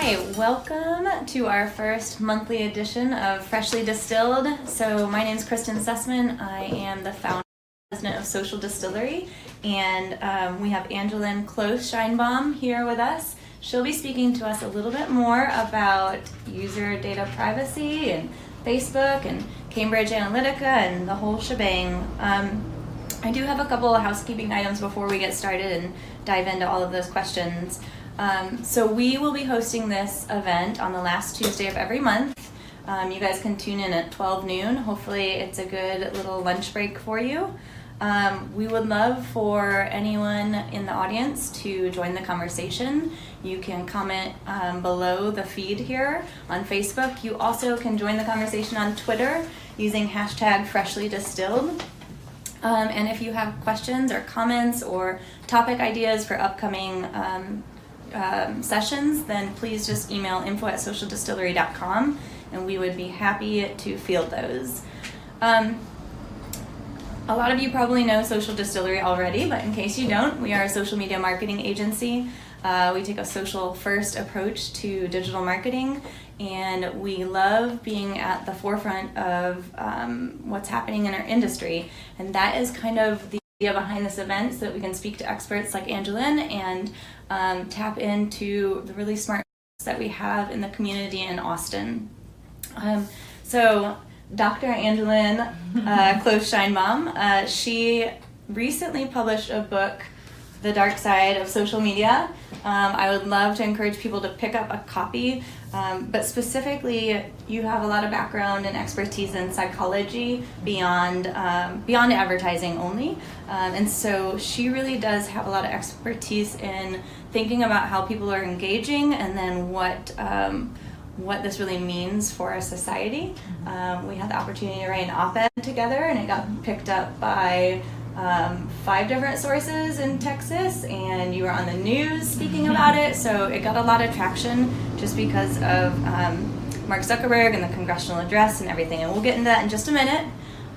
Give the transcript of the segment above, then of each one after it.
Hi, welcome to our first monthly edition of Freshly Distilled. So my name is Kristen Sussman. I am the founder and president of Social Distillery, and we have Angeline Close Scheinbaum here with us. She'll be speaking to us a little bit more about user data privacy and Facebook and Cambridge Analytica and the whole shebang. I do have a couple of housekeeping items before we get started and dive into all of those questions. So we will be hosting this event on the last Tuesday of every month. You guys can tune in at 12 noon. Hopefully it's a good little lunch break for you. We would love for anyone in the audience to join the conversation. You can comment below the feed here on Facebook. You also can join the conversation on Twitter using hashtag Freshly Distilled. And if you have questions or comments or topic ideas for upcoming sessions, then please just email info@socialdistillery.com and we would be happy to field those. A lot of you probably know Social Distillery already, but in case you don't, we are a social media marketing agency. We take a social first approach to digital marketing, and we love being at the forefront of what's happening in our industry. And that is kind of the idea behind this event, so that we can speak to experts like Angeline and tap into the really smart that we have in the community in Austin. So Dr. Angeline Close Scheinbaum, she recently published a book, The Dark Side of Social Media. I would love to encourage people to pick up a copy, but specifically you have a lot of background and expertise in psychology beyond advertising only, and so she really does have a lot of expertise in thinking about how people are engaging and then what this really means for a society. We had the opportunity to write an op-ed together, and it got picked up by 5 different sources in Texas, and you were on the news speaking about it, so it got a lot of traction just because of Mark Zuckerberg and the congressional address and everything, and we'll get into that in just a minute.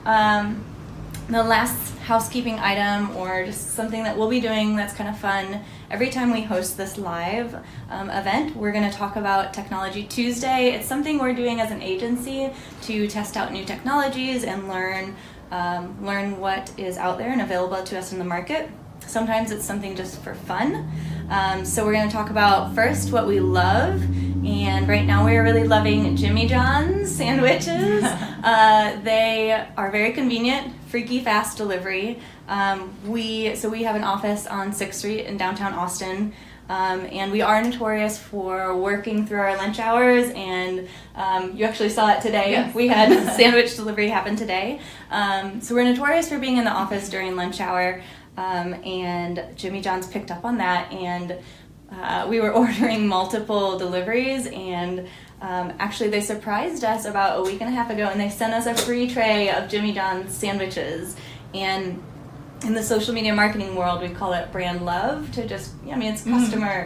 The last housekeeping item, or just something that we'll be doing that's kind of fun, every time we host this live event, we're going to talk about Technology Tuesday. It's something we're doing as an agency to test out new technologies and learn what is out there and available to us in the market. Sometimes it's something just for fun. So we're going to talk about first what we love, and right now we are really loving Jimmy John's sandwiches. They are very convenient, freaky fast delivery. We have an office on 6th Street in downtown Austin. And we are notorious for working through our lunch hours, and you actually saw it today. Yes. We had sandwich delivery happen today. So we're notorious for being in the office during lunch hour, and Jimmy John's picked up on that, and we were ordering multiple deliveries, and actually they surprised us about a week and a half ago, and they sent us a free tray of Jimmy John's sandwiches. And in the social media marketing world, we call it brand love, to just, it's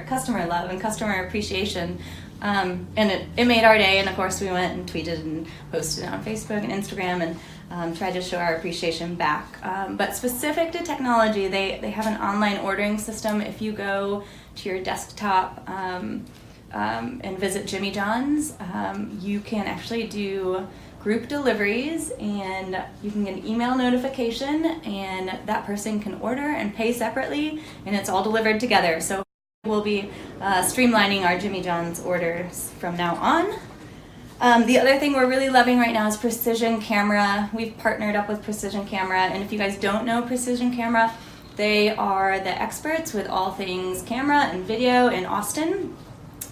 customer love and customer appreciation. And it made our day, and of course we went and tweeted and posted it on Facebook and Instagram and tried to show our appreciation back. But specific to technology, they have an online ordering system. If you go to your desktop and visit Jimmy John's, you can actually do group deliveries, and you can get an email notification, and that person can order and pay separately, and it's all delivered together. So we'll be streamlining our Jimmy John's orders from now on. The other thing we're really loving right now is Precision Camera. We've partnered up with Precision Camera, and if you guys don't know Precision Camera, they are the experts with all things camera and video in Austin.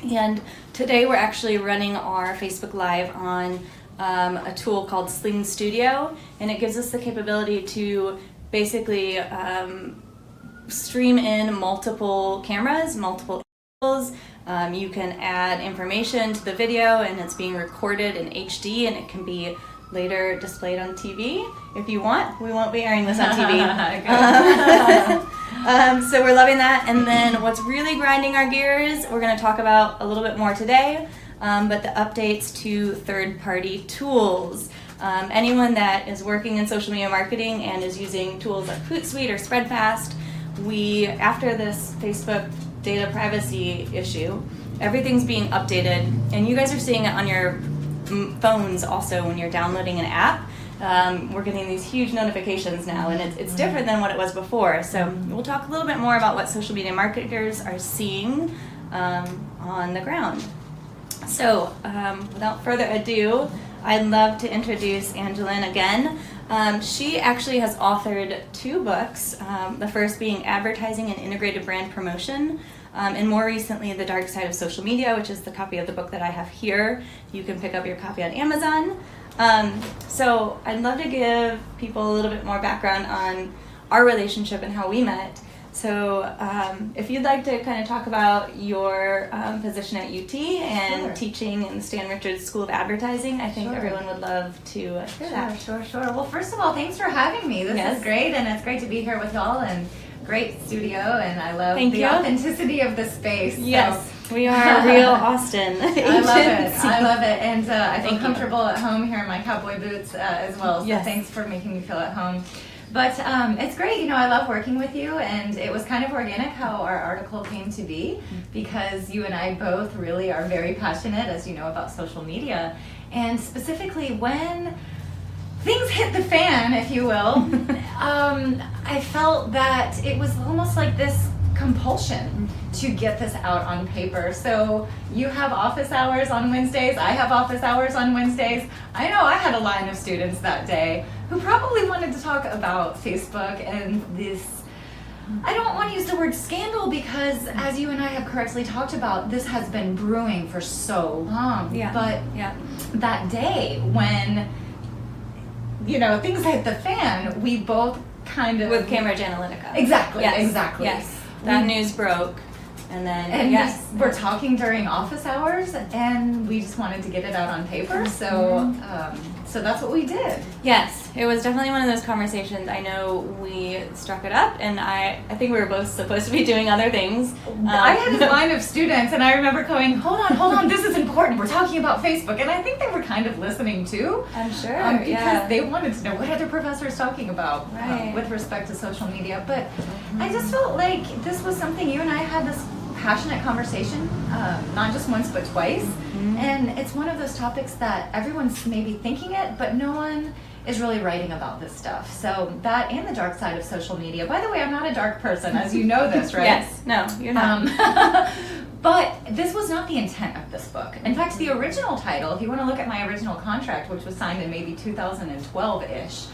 And today we're actually running our Facebook Live on a tool called Sling Studio, and it gives us the capability to basically stream in multiple cameras, multiple angles. You can add information to the video, and it's being recorded in HD, and it can be later displayed on TV if you want. We won't be airing this on TV. So we're loving that. And then what's really grinding our gears, we're going to talk about a little bit more today, but the updates to third-party tools. Anyone that is working in social media marketing and is using tools like Hootsuite or Spreadfast, after this Facebook data privacy issue, everything's being updated, and you guys are seeing it on your phones also when you're downloading an app. We're getting these huge notifications now, and it's different than what it was before. So we'll talk a little bit more about what social media marketers are seeing on the ground. So without further ado, I'd love to introduce Angeline again. She actually has authored 2 books, the first being Advertising and Integrated Brand Promotion, and more recently, The Dark Side of Social Media, which is the copy of the book that I have here. You can pick up your copy on Amazon. So I'd love to give people a little bit more background on our relationship and how we met. So if you'd like to kind of talk about your position at UT and teaching in the Stan Richards School of Advertising, I think everyone would love to hear that. Sure. Well, first of all, thanks for having me. This is great, and it's great to be here with y'all, and great studio, and I love the authenticity of the space. Yes, so. We are real Austin. I love it, and I feel comfortable at home here in my cowboy boots as well, so thanks for making me feel at home. But it's great, I love working with you, and it was kind of organic how our article came to be, because you and I both really are very passionate, as you know, about social media, and specifically when things hit the fan, if you will, I felt that it was almost like this compulsion to get this out on paper. So you have office hours on Wednesdays, I have office hours on Wednesdays. I know I had a line of students that day who probably wanted to talk about Facebook and this, I don't want to use the word scandal, because as you and I have correctly talked about, this has been brewing for so long. But that day when things hit the fan, we both kind of... With Cambridge Analytica. Exactly. Yes. That news broke, and then, we're talking during office hours, and we just wanted to get it out on paper, so that's what we did. Yes, it was definitely one of those conversations. I know we struck it up, and I think we were both supposed to be doing other things. I had this line of students, and I remember going, hold on, this is important. We're talking about Facebook, and I think they were kind of listening too. I'm sure, because they wanted to know what other professors talking about with respect to social media. But I just felt like this was something you and I had this passionate conversation, not just once but twice, and it's one of those topics that everyone's maybe thinking it, but no one is really writing about this stuff. So that and the dark side of social media. By the way, I'm not a dark person, as you know this, right? Yes, no, you're not. But this was not the intent of this book. In fact, the original title, if you want to look at my original contract, which was signed in maybe 2012-ish,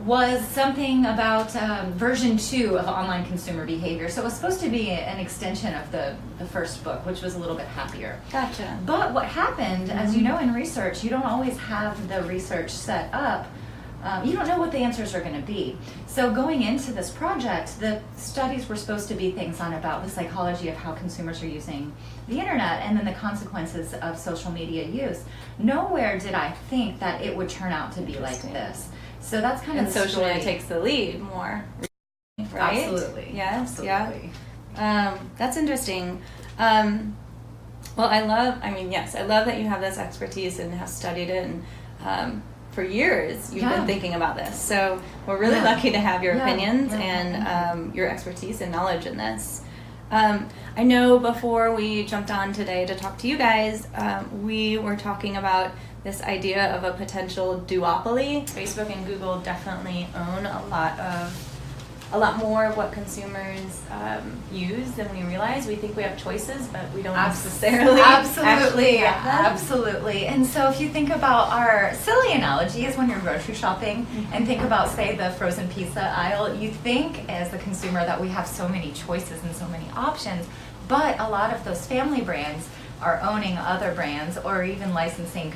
was something about version 2 of online consumer behavior. So it was supposed to be an extension of the first book, which was a little bit happier. Gotcha. But what happened, as you know in research, you don't always have the research set up. You don't know what the answers are going to be. So going into this project, the studies were supposed to be things on about the psychology of how consumers are using the internet, and then the consequences of social media use. Nowhere did I think that it would turn out to be like this. So that's kind of the social story. media takes the lead more, right? Absolutely. Yes. Absolutely. Yeah. That's interesting. Well, I love that you have this expertise and have studied it, and for years you've been thinking about this. So we're really lucky to have your opinions and your expertise and knowledge in this. I know before we jumped on today to talk to you guys, we were talking about this idea of a potential duopoly. Facebook and Google definitely own a lot more of what consumers use than we realize. We think we have choices, but we don't necessarily Absolutely. And so if you think about our silly analogy is when you're grocery shopping and think about, say, the frozen pizza aisle, you think as the consumer that we have so many choices and so many options, but a lot of those family brands are owning other brands or even licensing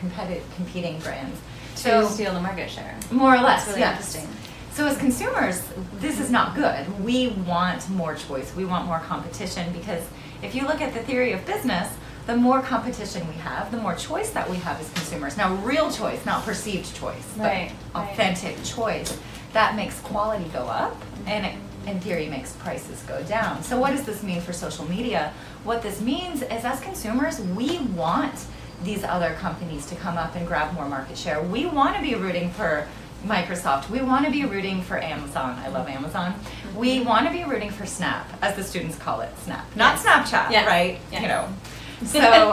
competing brands. To steal the market share. More or less, That's really interesting. So as consumers, this is not good. We want more choice. We want more competition, because if you look at the theory of business, the more competition we have, the more choice that we have as consumers. Now, real choice, not perceived choice, but authentic choice. That makes quality go up, and it, in theory, makes prices go down. So what does this mean for social media? What this means is, as consumers, we want these other companies to come up and grab more market share. We want to be rooting for Microsoft. We want to be rooting for Amazon. I love Amazon. We want to be rooting for Snap, as the students call it, Snap. Not Snapchat, right? Yes. So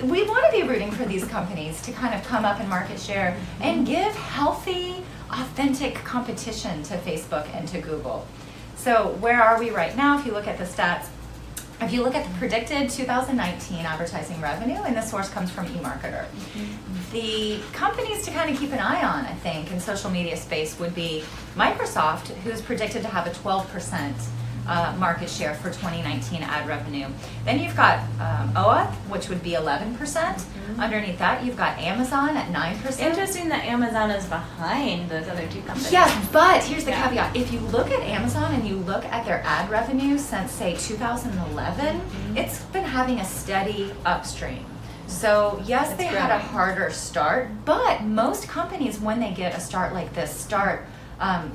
we want to be rooting for these companies to kind of come up in market share and give healthy, authentic competition to Facebook and to Google. So where are we right now? If you look at the stats, if you look at the predicted 2019 advertising revenue, and the source comes from eMarketer, the companies to kind of keep an eye on, I think, in social media space would be Microsoft, who's predicted to have a 12% market share for 2019 ad revenue. Then you've got OA, which would be 11%. Underneath that, you've got Amazon at 9%. Interesting that Amazon is behind those other two companies. Yes, but here's the caveat. If you look at Amazon and you look at their ad revenue since, say, 2011, it's been having a steady upstream. So yes, they had a harder start, but most companies, when they get a start like this, start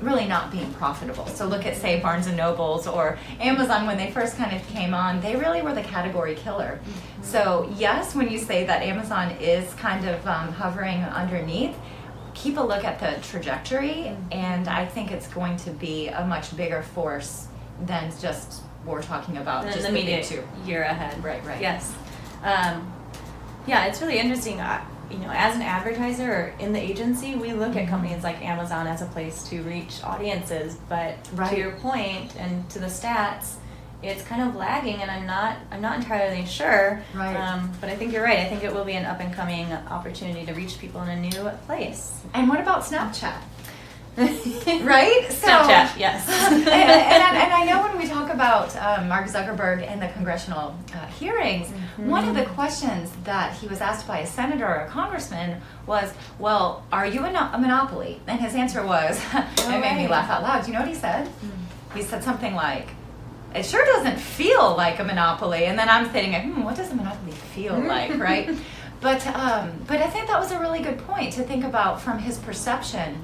really not being profitable. So look at, say, Barnes & Nobles or Amazon. When they first kind of came on, they really were the category killer. So yes, when you say that Amazon is kind of hovering underneath, keep a look at the trajectory, and I think it's going to be a much bigger force than just we're talking about just the immediate year ahead. Right. Yes. Yeah, it's really interesting. As an advertiser or in the agency, we look at companies like Amazon as a place to reach audiences, but to your point and to the stats, it's kind of lagging, and I'm not entirely sure. Right. But I think you're right. I think it will be an up and coming opportunity to reach people in a new place. And what about Snapchat? Right? Snapchat, yes. and I know when we talk about Mark Zuckerberg and the congressional hearings, one of the questions that he was asked by a senator or a congressman was, well, are you a monopoly? And his answer was, it made me laugh out loud. Do you know what he said? He said something like, it sure doesn't feel like a monopoly. And then I'm thinking, what does a monopoly feel like, right? But I think that was a really good point to think about from his perception.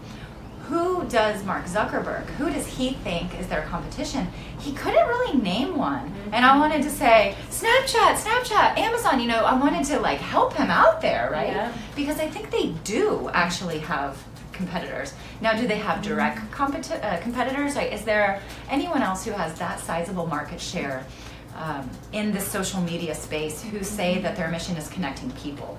Who does Mark Zuckerberg? Who does he think is their competition? He couldn't really name one. And I wanted to say, Snapchat, Amazon, I wanted to help him out there, right? Yeah. Because I think they do actually have competitors. Now, do they have direct competitors? Is there anyone else who has that sizable market share in the social media space who say that their mission is connecting people?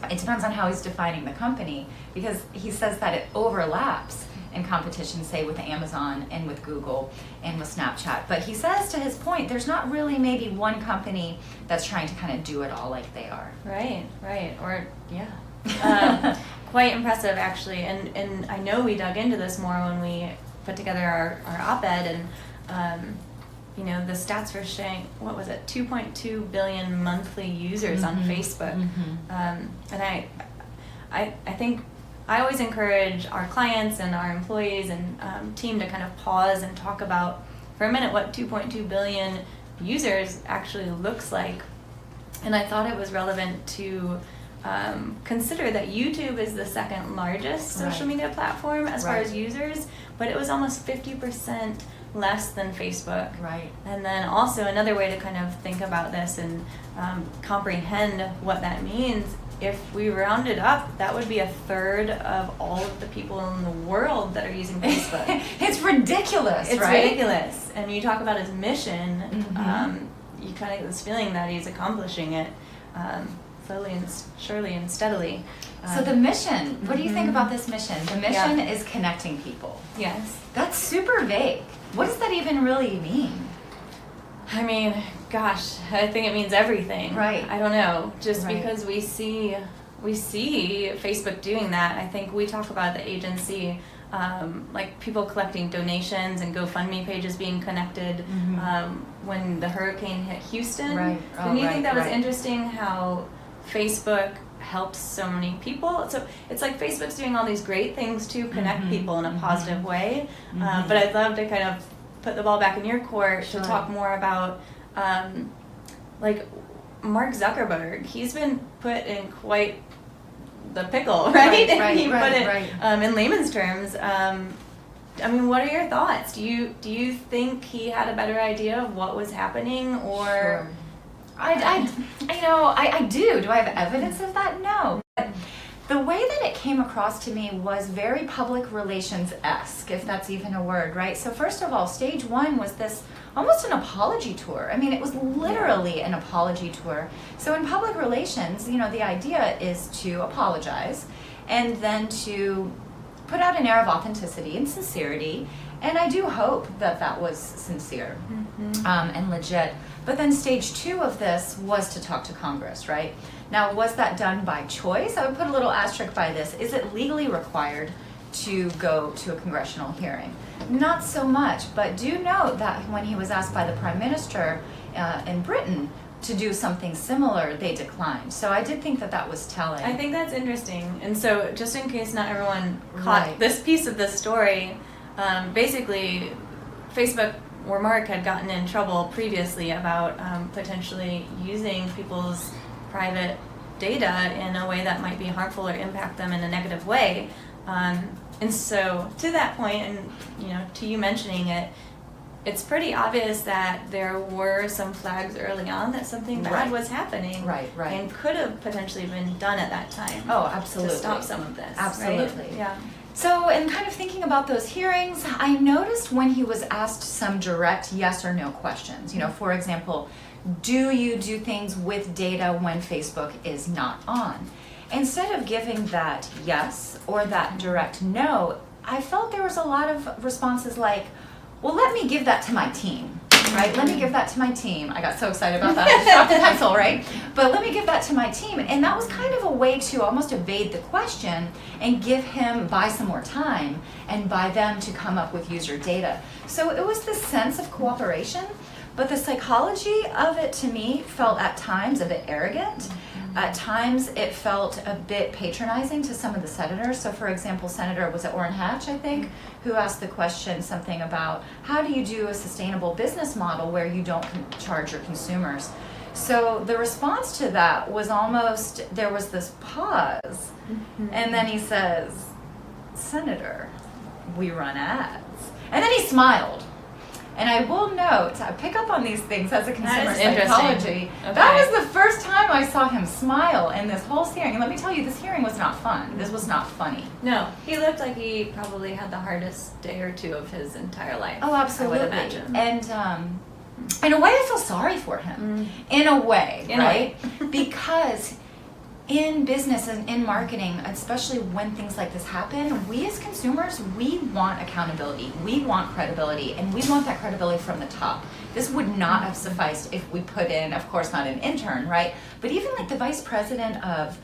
It depends on how he's defining the company, because he says that it overlaps in competition, say, with Amazon and with Google and with Snapchat. But he says, to his point, there's not really maybe one company that's trying to kind of do it all like they are. Right. Or, yeah. Quite impressive, actually. And I know we dug into this more when we put together our op-ed, and the stats were showing, 2.2 billion monthly users on Facebook. And I think I always encourage our clients and our employees and team to kind of pause and talk about for a minute what 2.2 billion users actually looks like. And I thought it was relevant to consider that YouTube is the second largest social media platform as far as users, but it was almost 50% less than Facebook. Right. And then also another way to kind of think about this and comprehend what that means, if we rounded up, that would be a third of all of the people in the world that are using Facebook. It's ridiculous, It's ridiculous. And you talk about his mission, you kind of get this feeling that he's accomplishing it slowly and surely and steadily. So the mission, what do you think about this mission? The mission is connecting people. Yes. That's super vague. What does that even really mean? I mean, gosh, I think it means everything. Right. I don't know. Just because we see Facebook doing that, I think we talk about the agency, like people collecting donations and GoFundMe pages being connected when the hurricane hit Houston. Right. Didn't you think that was interesting how Facebook helps so many people? So it's like Facebook's doing all these great things to connect people in a positive way, but I'd love to kind of put the ball back in your court to talk more about like Mark Zuckerberg. He's been put in quite the pickle, right? He put it in layman's terms. I mean, what are your thoughts? Do you think he had a better idea of what was happening, or? Sure. I do. Do I have evidence of that? No. But The way that it came across to me was very public relations-esque, if that's even a word, right? So first of all, stage one was this almost an apology tour. I mean, it was literally an apology tour. So in public relations, you know, the idea is to apologize and then to put out an air of authenticity and sincerity. And I do hope that that was sincere and legit. But then stage two of this was to talk to Congress, right? Now, was that done by choice? I would put a little asterisk by this. Is it legally required to go to a congressional hearing? Not so much, but do note that when he was asked by the Prime Minister in Britain to do something similar, they declined. So I did think that that was telling. I think that's interesting. And so just in case not everyone caught this piece of the story, basically Facebook or Mark had gotten in trouble previously about potentially using people's private data in a way that might be harmful or impact them in a negative way. And so to that point, and you know, to you mentioning it, it's pretty obvious that there were some flags early on that something bad was happening, and could have potentially been done at that time. Oh, absolutely. To stop some of this. Absolutely. Right? Yeah. So, in kind of thinking about those hearings, I noticed when he was asked some direct yes or no questions. You know, for example, do you do things with data when Facebook is not on? Instead of giving that yes or that direct no, I felt there was a lot of responses like, well, let me give that to my team, right? Let me give that to my team. I got so excited about that. I just dropped the pencil, right? But let me give that to my team. And that was kind of a way to almost evade the question and buy some more time and buy them to come up with user data. So it was this sense of cooperation, but the psychology of it to me felt at times a bit arrogant. At times it felt a bit patronizing to some of the senators. So for example, Senator, was it Orrin Hatch, I think, who asked the question something about how do you do a sustainable business model where you don't charge your consumers? So the response to that was almost, there was this pause, and then he says, Senator, we run ads. And then he smiled. And I will note, I pick up on these things as a consumer psychology. Okay. That was the first time I saw him smile in this whole hearing. And let me tell you, this hearing was not fun. This was not funny. No, he looked like he probably had the hardest day or two of his entire life. Oh, absolutely. I would imagine. And in a way, I feel sorry for him. In a way, right? Because in business and in marketing, especially when things like this happen, we as consumers, we want accountability, we want credibility, and we want that credibility from the top. This would not have sufficed if we put in, of course not an intern, right? But even like the vice president of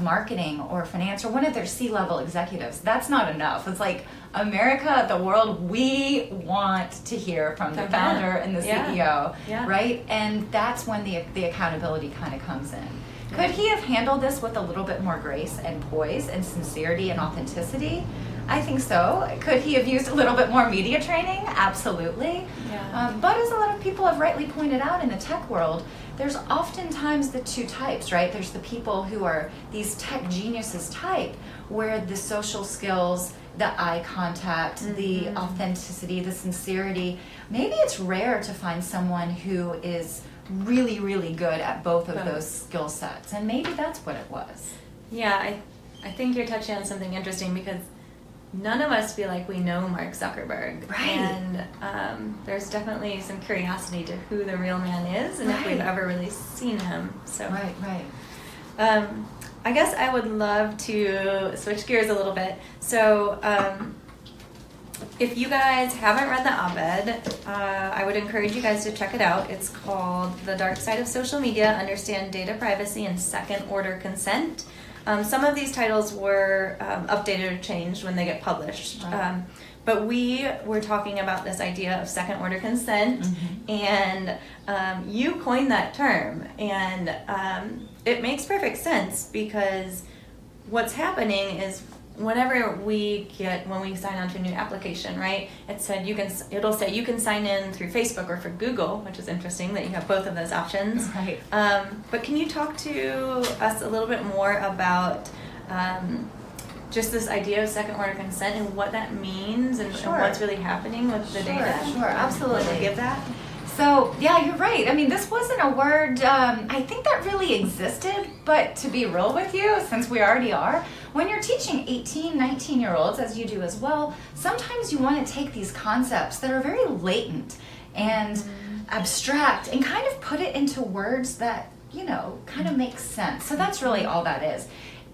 marketing or finance or one of their C-level executives, that's not enough. It's like America, the world, we want to hear from the founder and the CEO, right? And that's when the accountability kind of comes in. Could he have handled this with a little bit more grace and poise and sincerity and authenticity? I think so. Could he have used a little bit more media training? Absolutely. But as a lot of people have rightly pointed out in the tech world, there's oftentimes the two types, right? There's the people who are these tech geniuses type, where the social skills, the eye contact, the authenticity, the sincerity, maybe it's rare to find someone who is really, really good at both of those skill sets, and maybe that's what it was. Yeah, I think you're touching on something interesting because none of us feel like we know Mark Zuckerberg, and there's definitely some curiosity to who the real man is and if we've ever really seen him. So I guess I would love to switch gears a little bit. So if you guys haven't read the op-ed, I would encourage you guys to check it out. It's called The Dark Side of Social Media, Understand Data Privacy and Second Order Consent. Some of these titles were updated or changed when they get published. But we were talking about this idea of second order consent, and you coined that term. And it makes perfect sense because what's happening is when we sign on to a new application, right? It'll say you can sign in through Facebook or for Google, which is interesting that you have both of those options. Right. But can you talk to us a little bit more about just this idea of second order consent and what that means and what's really happening with the data? Sure, absolutely. Can you give that? So, yeah, you're right. I mean, this wasn't a word, I think that really existed, but to be real with you, since we already are, when you're teaching 18, 19-year-olds, as you do as well, sometimes you want to take these concepts that are very latent and abstract and kind of put it into words that, you know, kind of make sense. So that's really all that is.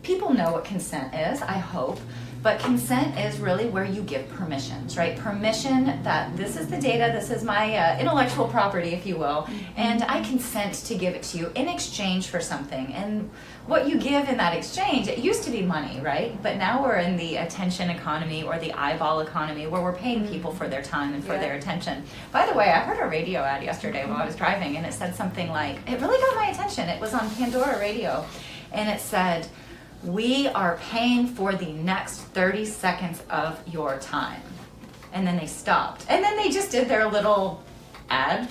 People know what consent is, I hope. But consent is really where you give permissions, right? Permission that this is the data, this is my intellectual property, if you will, and I consent to give it to you in exchange for something. And what you give in that exchange, it used to be money, right? But now we're in the attention economy or the eyeball economy where we're paying people for their time and for their attention. By the way, I heard a radio ad yesterday while I was driving, and it said something like, it really got my attention. It was on Pandora Radio, and it said, "We are paying for the next 30 seconds of your time." And then they stopped. And then they just did their little ad.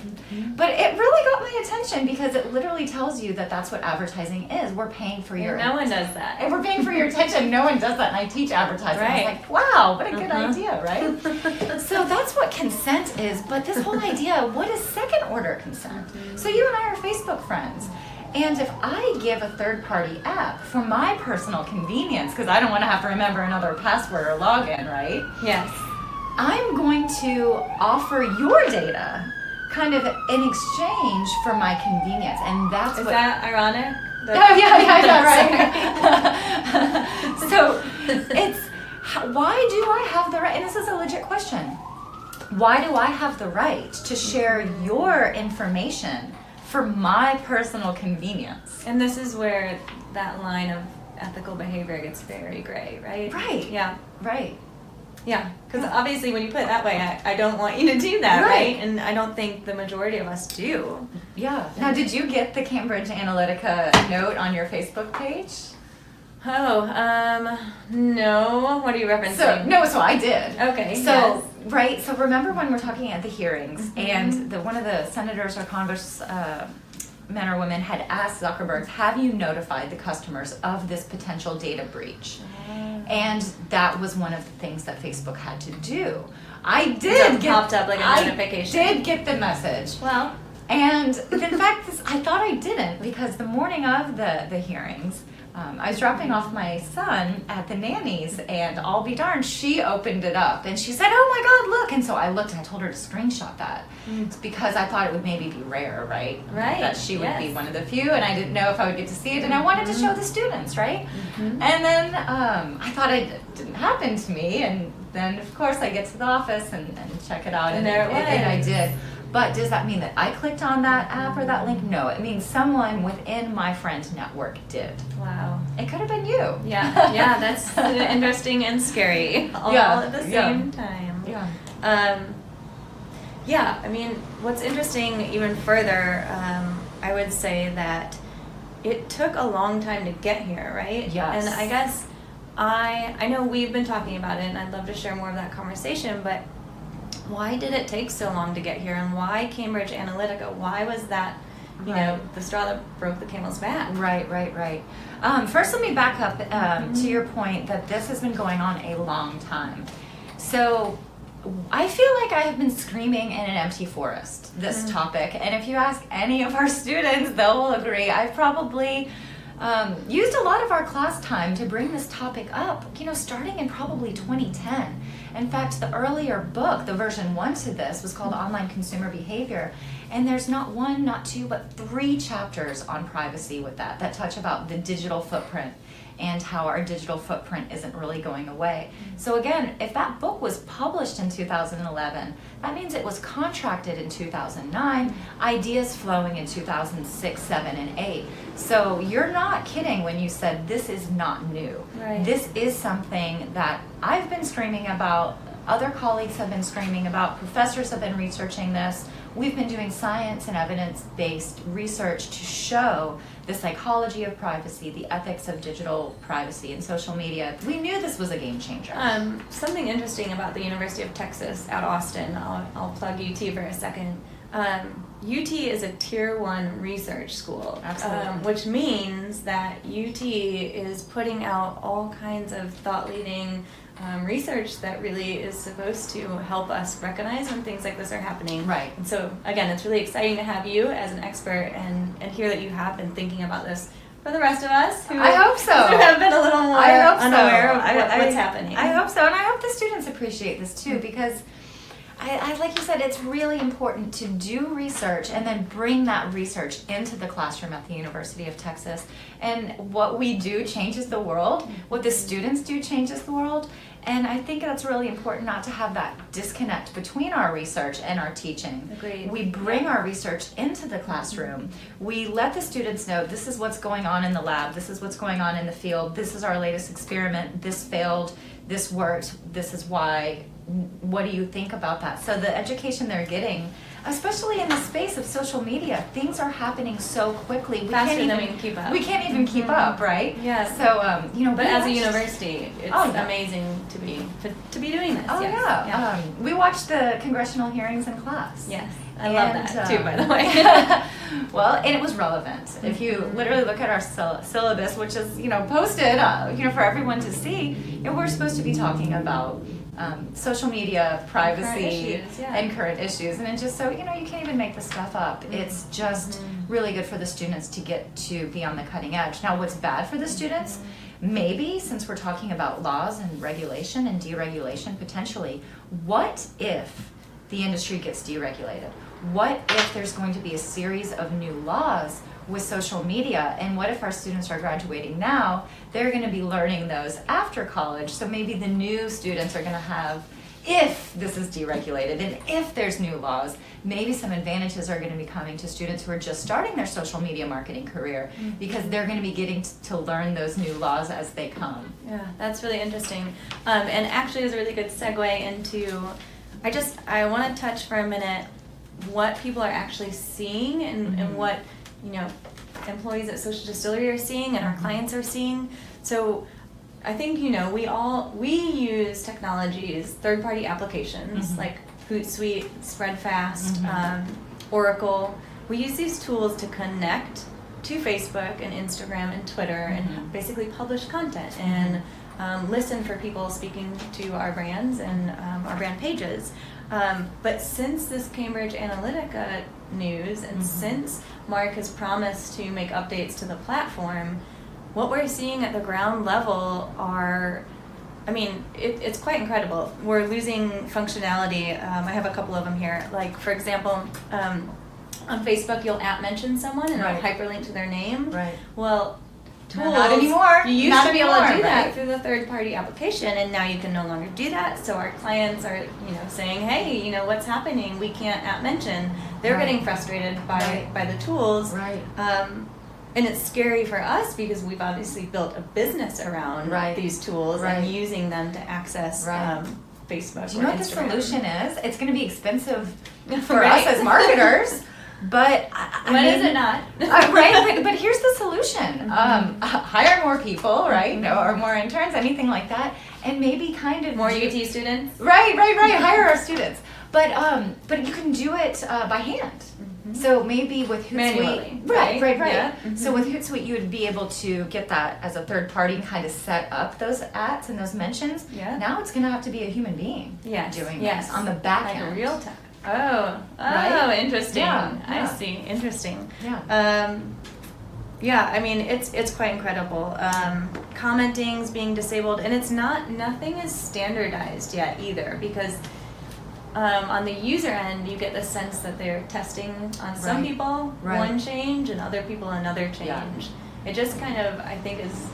But it really got my attention because it literally tells you that that's what advertising is. We're paying for your... No one does that. And we're paying for your attention. No one does that. And I teach advertising. Right. I was like, wow, what a good idea, right? So that's what consent is. But this whole idea, what is second order consent? So you and I are Facebook friends. And if I give a third-party app for my personal convenience, because I don't want to have to remember another password or login, right? Yes. I'm going to offer your data kind of in exchange for my convenience. And that's Is what... that ironic? Oh, yeah, right. So it's, why do I have the right, and this is a legit question, why do I have the right to share your information for my personal convenience? And this is where that line of ethical behavior gets very gray, right? Right. Yeah. Right. Yeah, because obviously when you put it that way, I don't want you to do that, right? And I don't think the majority of us do. Yeah. Now, did you get the Cambridge Analytica note on your Facebook page? Oh, no. What are you referencing? So I did. Okay. So, yes. Right. So remember when we're talking at the hearings, and one of the senators or congressmen or women had asked Zuckerberg, have you notified the customers of this potential data breach? And that was one of the things that Facebook had to do. I did get popped up like a notification. I did get the message. Well, and in fact, I thought I didn't, because the morning of the hearings, I was dropping off my son at the nanny's, and I'll be darned, she opened it up and she said, "Oh my God, look!" And so I looked and I told her to screenshot that. It's because I thought it would maybe be rare, right? Right. That she would be one of the few, and I didn't know if I would get to see it, and I wanted to show the students, right? And then I thought it didn't happen to me, and then of course I get to the office and check it out, And there it was. And I did. But does that mean that I clicked on that app or that link? No, it means someone within my friend network did. wow. It could have been you. Yeah, yeah, that's interesting and scary all at the same time. Yeah. Yeah, I mean, what's interesting even further, I would say that it took a long time to get here, right? Yes. And I guess I know we've been talking about it, and I'd love to share more of that conversation, but why did it take so long to get here, and why Cambridge Analytica? Why was that, you know, the straw that broke the camel's back? Right. First, let me back up to your point that this has been going on a long time. So I feel like I have been screaming in an empty forest, this topic. And if you ask any of our students, they'll agree. I've probably used a lot of our class time to bring this topic up, you know, starting in probably 2010. In fact, the earlier book, the version 1 to this, was called Online Consumer Behavior. And there's not 1, not 2, but 3 chapters on privacy with that touch about the digital footprint and how our digital footprint isn't really going away. So again, if that book was published in 2011, that means it was contracted in 2009, ideas flowing in 2006, 7, and 8. So you're not kidding when you said this is not new. Right. This is something that I've been screaming about, other colleagues have been screaming about, professors have been researching this. We've been doing science and evidence-based research to show the psychology of privacy, the ethics of digital privacy and social media. We knew this was a game changer. Something interesting about the University of Texas at Austin, I'll plug UT for a second. UT is a Tier 1 research school. Absolutely. Which means that UT is putting out all kinds of thought-leading research that really is supposed to help us recognize when things like this are happening. Right. And so, again, it's really exciting to have you as an expert and hear that you have been thinking about this for the rest of us who I hope so. have been a little more unaware of what's happening. I hope so, and I hope the students appreciate this too, because I like you said, it's really important to do research and then bring that research into the classroom at the University of Texas. And what we do changes the world. What the students do changes the world. And I think that's really important, not to have that disconnect between our research and our teaching. Agreed. We bring our research into the classroom. We let the students know this is what's going on in the lab, this is what's going on in the field, this is our latest experiment, this failed, this worked, this is why. What do you think about that? So the education they're getting, especially in the space of social media, things are happening so quickly. Faster than we can keep up. We can't even keep up, right? Yeah. So but as a university, it's amazing to be doing this. Oh yes. yeah. We watched the congressional hearings in class. Yes. I love that too, by the way. Well, and it was relevant. If you literally look at our syllabus, which is posted for everyone to see, we're supposed to be talking about social media, privacy, and current issues, and it's just so you can't even make this stuff up. It's just really good for the students to get to be on the cutting edge. Now, what's bad for the students? Maybe, since we're talking about laws and regulation and deregulation potentially, what if the industry gets deregulated? What if there's going to be a series of new laws with social media, and what if our students are graduating now, they're going to be learning those after college, so maybe the new students are going to have, if this is deregulated and if there's new laws, maybe some advantages are going to be coming to students who are just starting their social media marketing career, because they're going to be getting to learn those new laws as they come. Yeah, that's really interesting, and actually is a really good segue into, I want to touch for a minute what people are actually seeing and what employees at Social Distillery are seeing and our clients are seeing. So I think we use technologies, third-party applications like Hootsuite, Spreadfast, Oracle. We use these tools to connect to Facebook and Instagram and Twitter and basically publish content and listen for people speaking to our brands and our brand pages. But since this Cambridge Analytica news and since Mark has promised to make updates to the platform, what we're seeing at the ground level are, it's quite incredible. We're losing functionality. I have a couple of them here. Like, for example, on Facebook, you'll mention someone and it'll hyperlink to their name. Right. Well, tools, not anymore. You used to be able to do that through the third-party application, and now you can no longer do that. So our clients are, saying, "Hey, what's happening? We can't mention." They're getting frustrated by the tools, right? And it's scary for us because we've obviously built a business around these tools and using them to access Facebook. Do you know what the solution is? It's going to be expensive for us as marketers. But when is it not? Right, but here's the solution: hire more people, right? Or more interns, anything like that, and maybe kind of more UT students. Right. Hire our students, but you can do it by hand. So maybe with Hootsuite, right. Yeah. So with Hootsuite, you would be able to get that as a third party and kind of set up those ads and those mentions. Yeah. Now it's going to have to be a human being doing this on the back end. Like real time. Oh, interesting. Yeah. I see. Interesting. Yeah. It's quite incredible. Commenting's being disabled, and nothing is standardized yet either, because on the user end, you get the sense that they're testing on some people one change and other people another change. Yeah. It just kind of, I think, is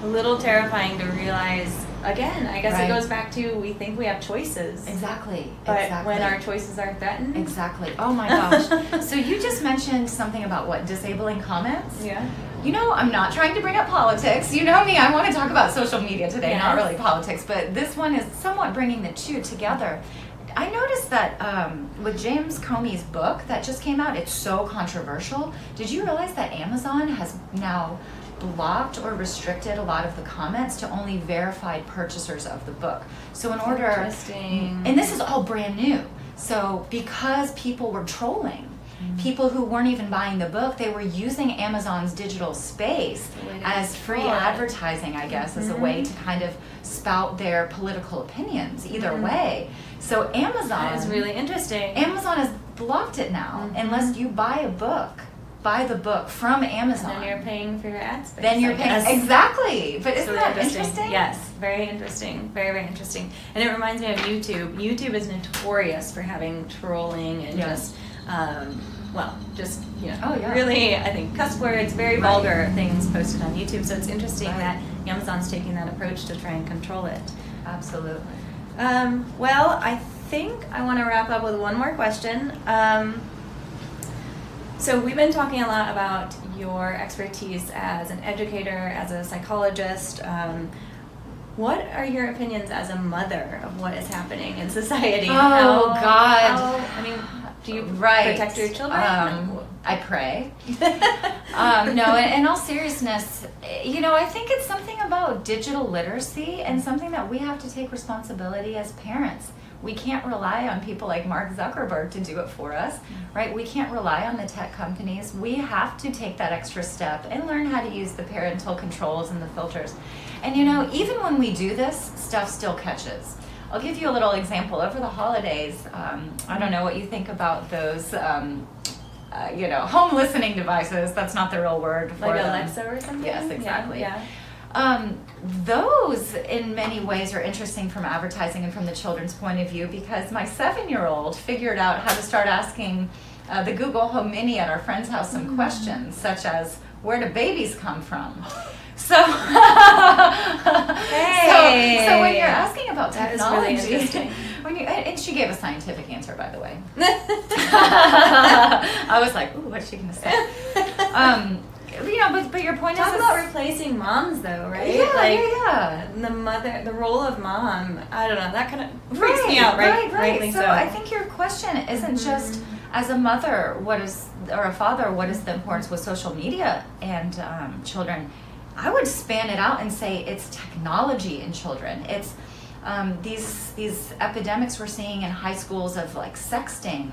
a little terrifying to realize. Again, I guess it goes back to, we think we have choices. Exactly. But when our choices are threatened. Exactly. Oh my gosh. So you just mentioned something about disabling comments? Yeah. I'm not trying to bring up politics. You know me, I want to talk about social media today, not really politics, but this one is somewhat bringing the two together. I noticed that with James Comey's book that just came out, it's so controversial. Did you realize that Amazon has now blocked or restricted a lot of the comments to only verified purchasers of the book? So in order, and this is all brand new, so because people were trolling, people who weren't even buying the book, they were using Amazon's digital space as free advertising, I guess, as a way to kind of spout their political opinions either way. So Amazon is really interesting. Amazon has blocked it now unless you buy a book buy the book from Amazon. And then you're paying for your ad space. Then you're paying, exactly. But isn't that interesting? Yes, very interesting. Very, very interesting. And it reminds me of YouTube. YouTube is notorious for having trolling and just, really, I think, cuss words, very vulgar things posted on YouTube. So it's interesting that Amazon's taking that approach to try and control it. Absolutely. Well, I think I want to wrap up with one more question. So we've been talking a lot about your expertise as an educator, as a psychologist. What are your opinions as a mother of what is happening in society? God. I mean, do you protect your children? I pray. No, in all seriousness, I think it's something about digital literacy and something that we have to take responsibility as parents. We can't rely on people like Mark Zuckerberg to do it for us, right? We can't rely on the tech companies. We have to take that extra step and learn how to use the parental controls and the filters. And even when we do this, stuff still catches. I'll give you a little example. Over the holidays, I don't know what you think about those home listening devices. That's not the real word for like them. Alexa or something? Yes, exactly. Yeah. Those, in many ways, are interesting from advertising and from the children's point of view, because my 7-year-old figured out how to start asking the Google Home Mini at our friend's house some questions, such as, where do babies come from? So, so when you're asking about technology, that is really interesting. And she gave a scientific answer, by the way. I was like, ooh, what's she going to say? But your point Talk is about replacing moms, though, right? Yeah, the role of mom. I don't know. That kind of freaks me out, right? Right. So I think your question isn't just as a mother, or a father, what is the importance with social media and children? I would span it out and say it's technology in children. It's these epidemics we're seeing in high schools of like sexting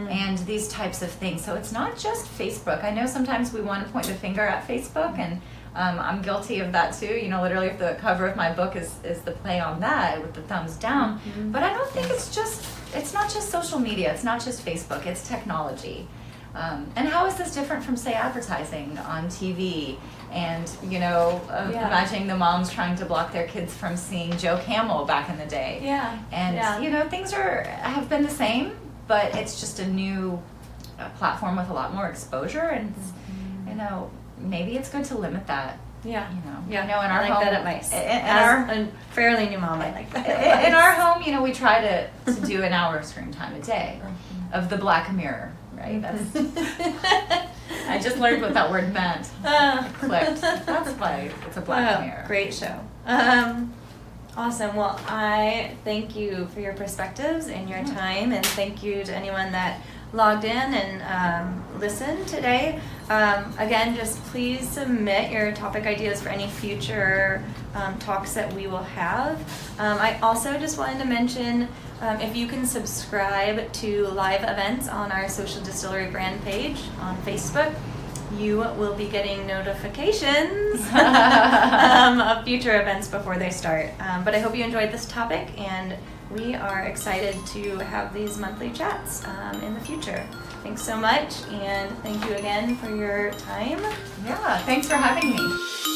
and these types of things. So it's not just Facebook. I know sometimes we want to point the finger at Facebook, and I'm guilty of that too. Literally, if the cover of my book is the play on that with the thumbs down. But I don't think it's not just social media. It's not just Facebook. It's technology. And how is this different from, say, advertising on TV? And, imagining the moms trying to block their kids from seeing Joe Camel back in the day. And, things have been the same, but it's just a new platform with a lot more exposure. And, maybe it's good to limit that. In our home, that advice. As a fairly new mom, I like that. In our home, we try to do an hour of screen time a day of the Black Mirror. Right? I just learned what that word meant. It clicked. That's why it's a Black Mirror. Great show. Awesome. Well, I thank you for your perspectives and your time, and thank you to anyone that logged in and listened today. Again, just please submit your topic ideas for any future talks that we will have. I also just wanted to mention, if you can subscribe to live events on our Social Distillery brand page on Facebook, you will be getting notifications of future events before they start. But I hope you enjoyed this topic, and we are excited to have these monthly chats in the future. Thanks so much, and thank you again for your time. Yeah, thanks for having me.